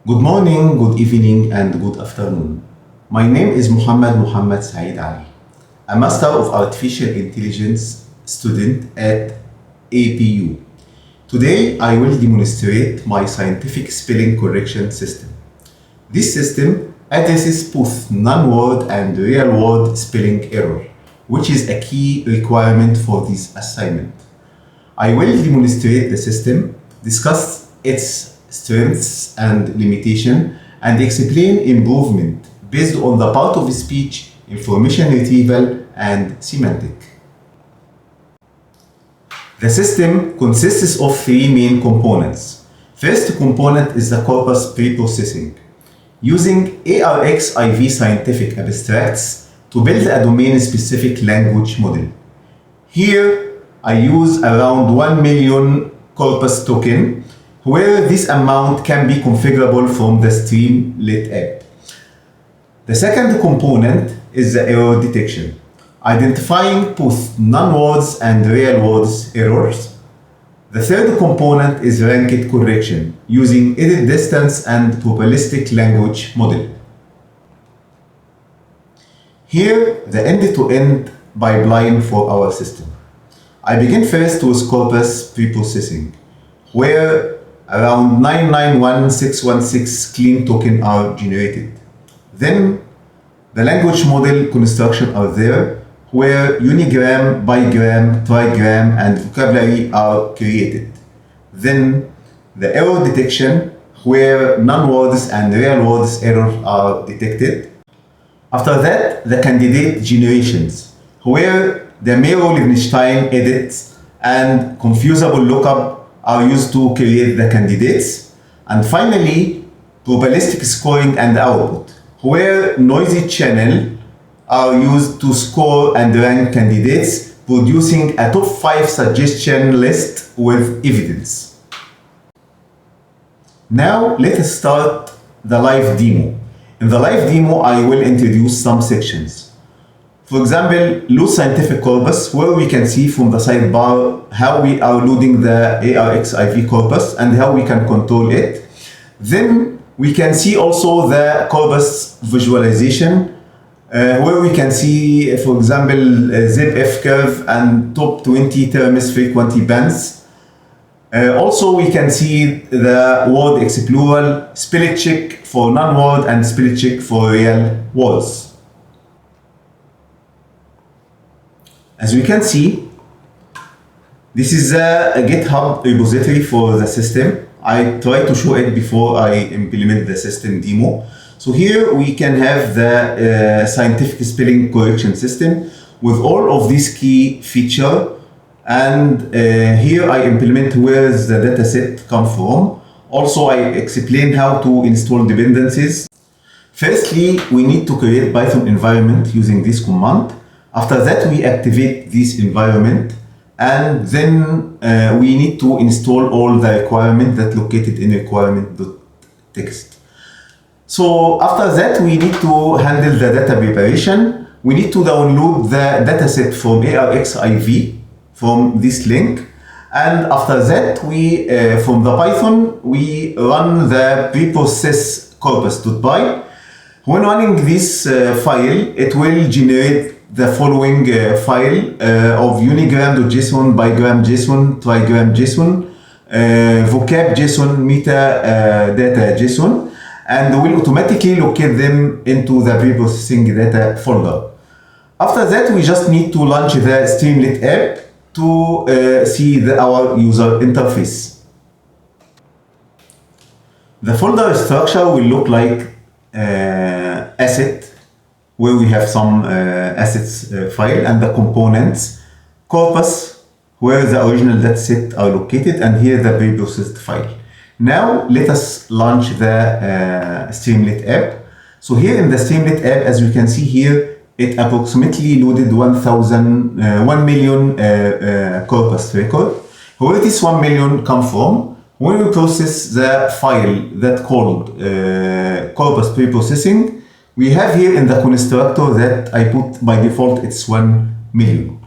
Good morning, good evening, and good afternoon. My name is Muhammad Saeed Ali, a Master of Artificial Intelligence student at APU. Today, I will demonstrate my scientific spelling correction system. This system addresses both non-word and real-word spelling error, which is a key requirement for this assignment. I will demonstrate the system, discuss its strengths and limitation, and explain improvement based on the part of speech, information retrieval, and semantic. The system consists of three main components. First component is the corpus preprocessing, using ARXIV scientific abstracts to build a domain-specific language model. Here, I use around 1 million corpus token, where this amount can be configurable from the Streamlit app. The second component is the error detection, identifying both non-words and real words errors. The third component is ranked correction, using edit distance and probabilistic language model. Here, the end-to-end pipeline for our system. I begin first with corpus preprocessing, where around 991,616 clean tokens are generated. Then, the language model construction are there, where unigram, bigram, trigram, and vocabulary are created. Then, the error detection, where non-words and real words errors are detected. After that, the candidate generations, where the Mayer-Levenstein edits and confusable lookup are used to create the candidates. And finally, probabilistic scoring and output, where noisy channels are used to score and rank candidates, producing a top 5 suggestion list with evidence. Now, let us start the live demo. In the live demo, I will introduce some sections. For example, load scientific corpus, where we can see from the sidebar how we are loading the ARXIV corpus and how we can control it. Then we can see also the corpus visualization, where we can see, for example, ZF curve and top 20 terms frequency bands. Also, we can see the word explorer, spell check for non-word and spell check for real words. As we can see, this is a GitHub repository for the system. I try to show it before I implement the system demo. So here we can have the scientific spelling correction system with all of these key features. And here I implement where the dataset come from. Also, I explain how to install dependencies. Firstly, we need to create Python environment using this command. After that, we activate this environment, and then we need to install all the requirements that located in requirement.txt. So after that, we need to handle the data preparation. We need to download the dataset from ARXIV from this link. And after that, we from the Python, we run the preprocess corpus.py. When running this file, it will generate the following file of unigram.json, bigram.json, trigram.json, vocab.json, metadata.json, and will automatically locate them into the preprocessing data folder. After that, we just need to launch the Streamlit app to see our user interface. The folder structure will look like asset, where we have some assets file, and the components, corpus, where the original dataset are located, and here the preprocessed file. Now let us launch the Streamlit app. So here in the Streamlit app, as you can see here, it approximately loaded 1 million corpus record. Where this 1 million come from? When we process the file that called corpus preprocessing, we have here in the constructor that I put by default, it's 1 million.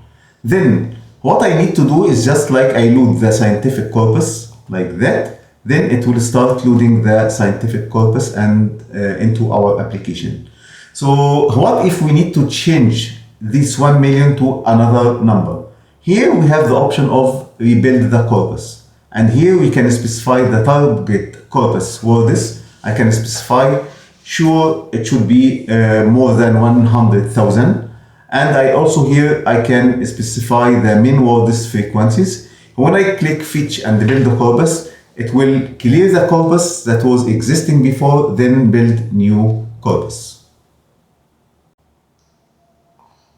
Then what I need to do is just like I load the scientific corpus like that. then it will start loading the scientific corpus and into our application. So what if we need to change this 1 million to another number? Here we have the option of rebuild the corpus. And here we can specify the target corpus words. I can specify, sure, it should be more than 100,000. And I also here, I can specify the min words frequencies. When I click fetch and build the corpus, it will clear the corpus that was existing before, then build new corpus.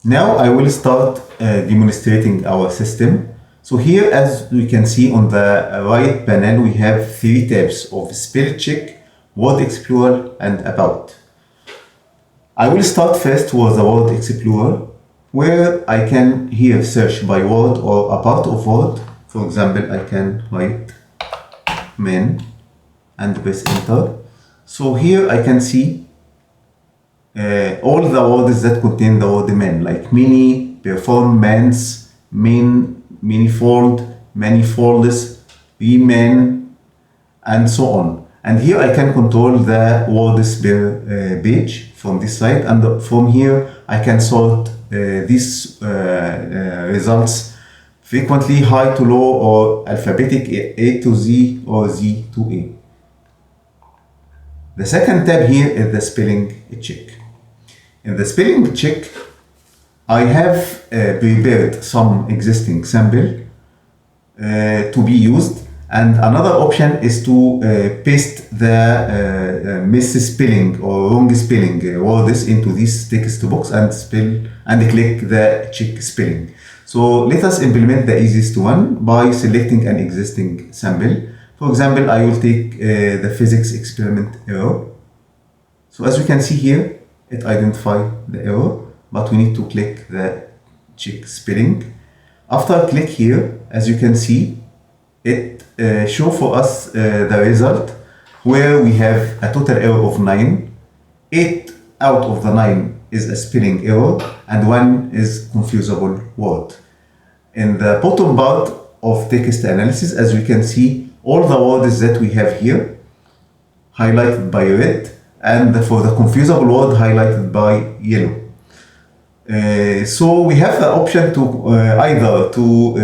Now I will start demonstrating our system. So here, as we can see on the right panel, we have 3 tabs of spell check, word explorer, and about. I will start first with the word explorer, where I can here search by word or a part of word. For example, I can write men and press enter. So here I can see all the words that contain the word men, like many, performance, main, manifold, manifolds, remen, and so on. And here I can control the words per page from this side, and from here I can sort these results frequently, high to low, or alphabetic A to Z or Z to A. The second tab here is the spelling check. In the spelling check, I have prepared some existing sample to be used, and another option is to paste the misspelling or wrong spelling words into this text box and click the check spelling. So let us implement the easiest one by selecting an existing sample. For example, I will take the physics experiment error. So as we can see here, it identifies the error, but we need to click the check spelling. After I click here, as you can see, it shows for us the result, where we have a total error of 9. 8 out of the 9 is a spelling error, and 1 is confusable word. In the bottom part of text analysis, as we can see, all the words that we have here highlighted by red, and for the confusable word highlighted by yellow. So we have the option to either to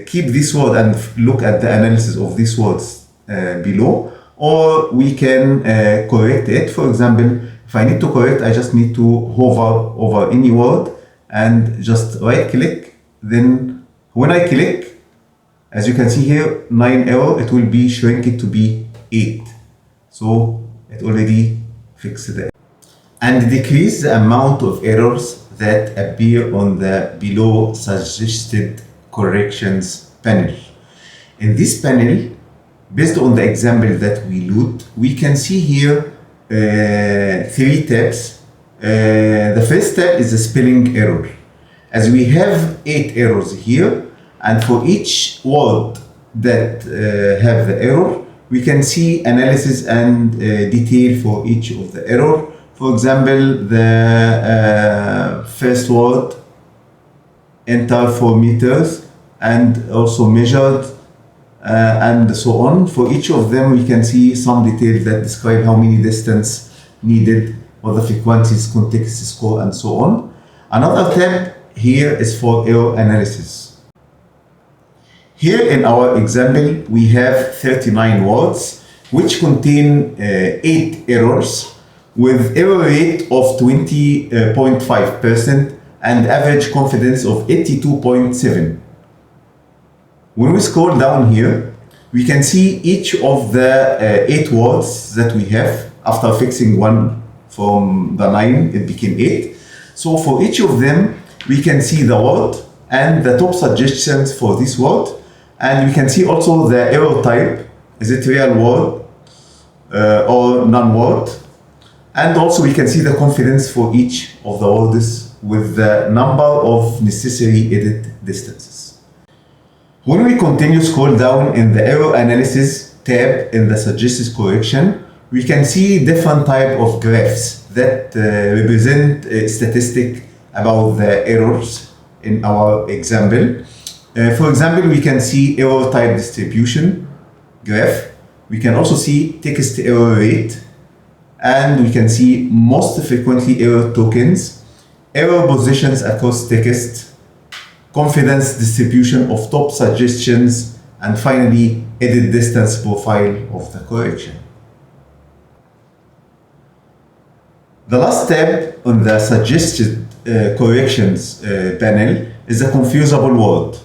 keep this word and look at the analysis of these words below, or we can correct it. For example, if I need to correct, I just need to hover over any word and just right click. Then when I click, as you can see here, 9 error, it will be shrink to be 8. So it already fixed it. And decrease the amount of errors that appear on the below suggested corrections panel. In this panel, based on the example that we load, we can see here 3 tabs. The first tab is the spelling error. As we have 8 errors here, and for each word that have the error, we can see analysis and detail for each of the error. For example, the first word, enter 4 meters, and also measured, and so on. For each of them, we can see some details that describe how many distance needed, what the frequencies, context score, and so on. Another tab here is for error analysis. Here in our example, we have 39 words, which contain 8 errors, with error rate of 20.5% and average confidence of 82.7. When we scroll down here, we can see each of the 8 words that we have. After fixing one from the 9, it became 8. So for each of them, we can see the word and the top suggestions for this word. And we can see also the error type. Is it real word or non-word? And also we can see the confidence for each of the words with the number of necessary edit distances. When we continue scroll down in the error analysis tab in the suggested correction, we can see different type of graphs that represent a statistic about the errors in our example. For example, we can see error type distribution graph. We can also see text error rate, and we can see most frequently error tokens, error positions across text, confidence distribution of top suggestions, and finally, edit distance profile of the correction. The last tab on the suggested corrections panel is the confusable word.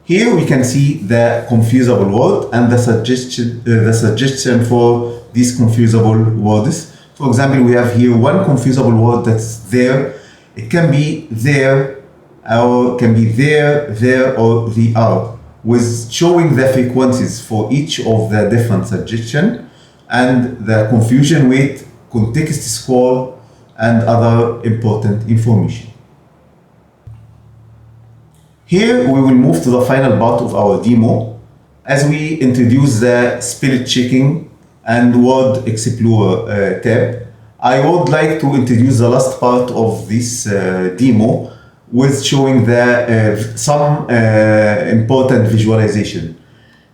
Here we can see the confusable word and the suggestion for these confusable words. For example, we have here one confusable word that's there. It can be there, or can be there, or the are, with showing the frequencies for each of the different suggestion and the confusion weight, context score, and other important information. Here we will move to the final part of our demo as we introduce the spell checking and word explorer tab. I would like to introduce the last part of this demo with showing some important visualization.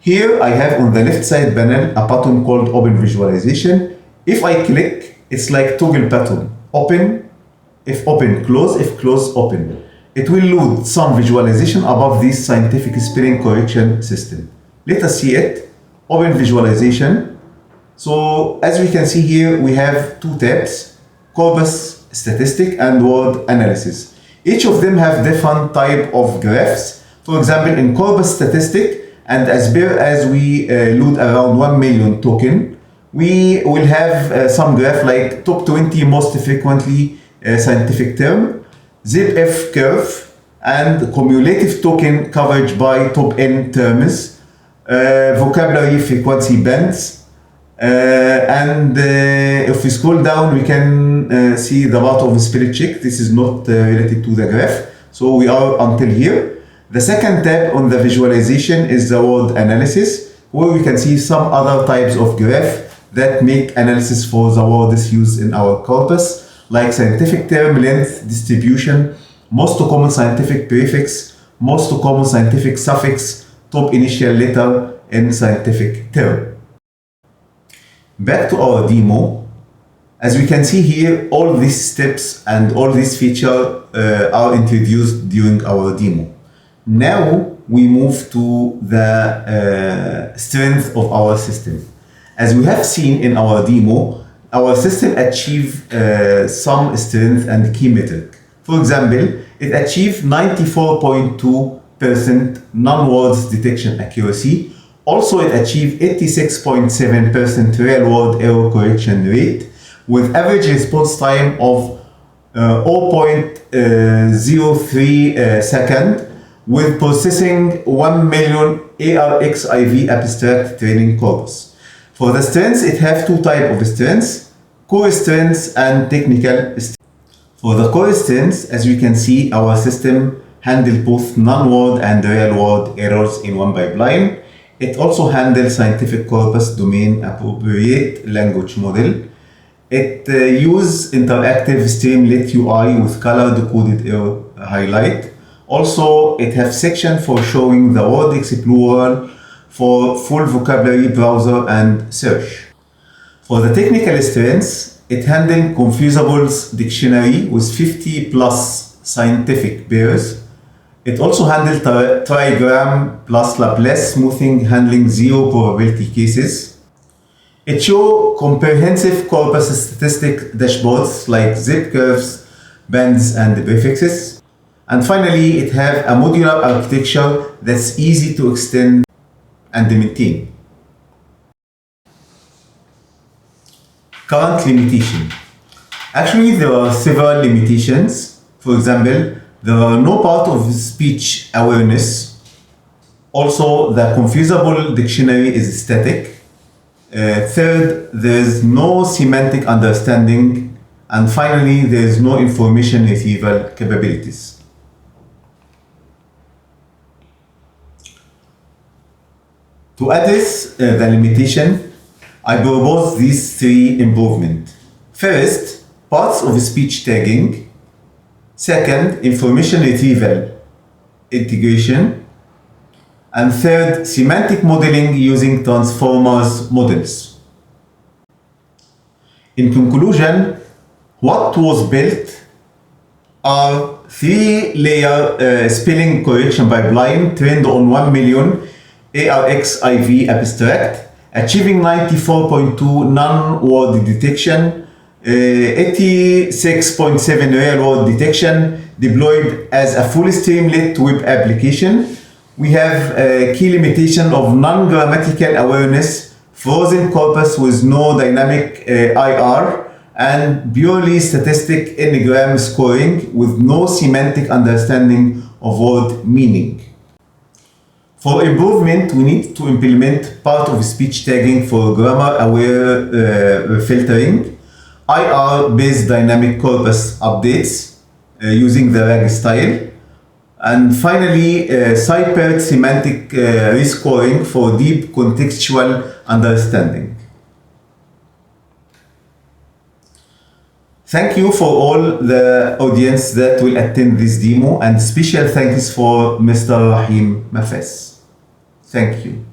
Here I have on the left side panel a button called Open Visualization. If I click, it's like toggle button. Open, if open, close, if close, open. It will load some visualization above this scientific spelling correction system. Let us see it. Open Visualization. So as we can see here, we have two tabs, corpus statistic and word analysis. Each of them have different type of graphs. For example, in corpus statistic, and as we load around 1 million token, we will have some graph like top 20 most frequently scientific term, ZipF curve, and cumulative token coverage by top N terms, vocabulary frequency bands, and if we scroll down, we can see the part of spell check. This is not related to the graph, so we are until here. The second tab on the visualization is the word analysis, where we can see some other types of graph that make analysis for the words used in our corpus, like scientific term length distribution, most common scientific prefix, most common scientific suffix, top initial letter in scientific term. Back to our demo. As we can see here, all these steps and all these features are introduced during our demo. Now we move to the strength of our system. As we have seen in our demo, our system achieved some strength and key metric. For example, it achieved 94.2% non-words detection accuracy. Also, it achieved 86.7% real-world error correction rate with average response time of 0.03 second with processing 1 million ARXIV abstract training corpus. For the strengths, it has two types of strengths, core strengths and technical strengths. For the core strengths, as we can see, our system handles both non-word and real-world errors in one pipeline. It also handles scientific corpus domain appropriate language model. It uses interactive Streamlit UI with color-decoded error highlight. Also, it has section for showing the word explorer for full vocabulary browser and search. For the technical strengths, it handles Confusables dictionary with 50 plus scientific pairs. It also handles trigram plus Laplace smoothing, handling 0 probability cases. It shows comprehensive corpus statistic dashboards like zip curves, bands, and prefixes. And finally, it has a modular architecture that's easy to extend and maintain. Current limitation. Actually, there are several limitations. For example, there are no part of speech awareness. Also, the confusable dictionary is static. Third, there is no semantic understanding. And finally, there is no information retrieval capabilities. To address the limitation, I propose these three improvements. First, parts of speech tagging. Second, information retrieval integration. And third, semantic modeling using transformers models. In conclusion, what was built are three-layer spelling correction pipeline trained on 1 million ARXIV abstract, achieving 94.2 non-word detection, 86.7 real-word detection, deployed as a full streamlit web application. We have a key limitation of non-grammatical awareness, frozen corpus with no dynamic IR, and purely statistic n-gram scoring with no semantic understanding of word meaning. For improvement, we need to implement part of speech tagging for grammar-aware filtering, IR-based dynamic corpus updates using the RAG style, and finally, Cypert semantic rescoring for deep contextual understanding. Thank you for all the audience that will attend this demo, and special thanks for Mr. Rahim Mafes. Thank you.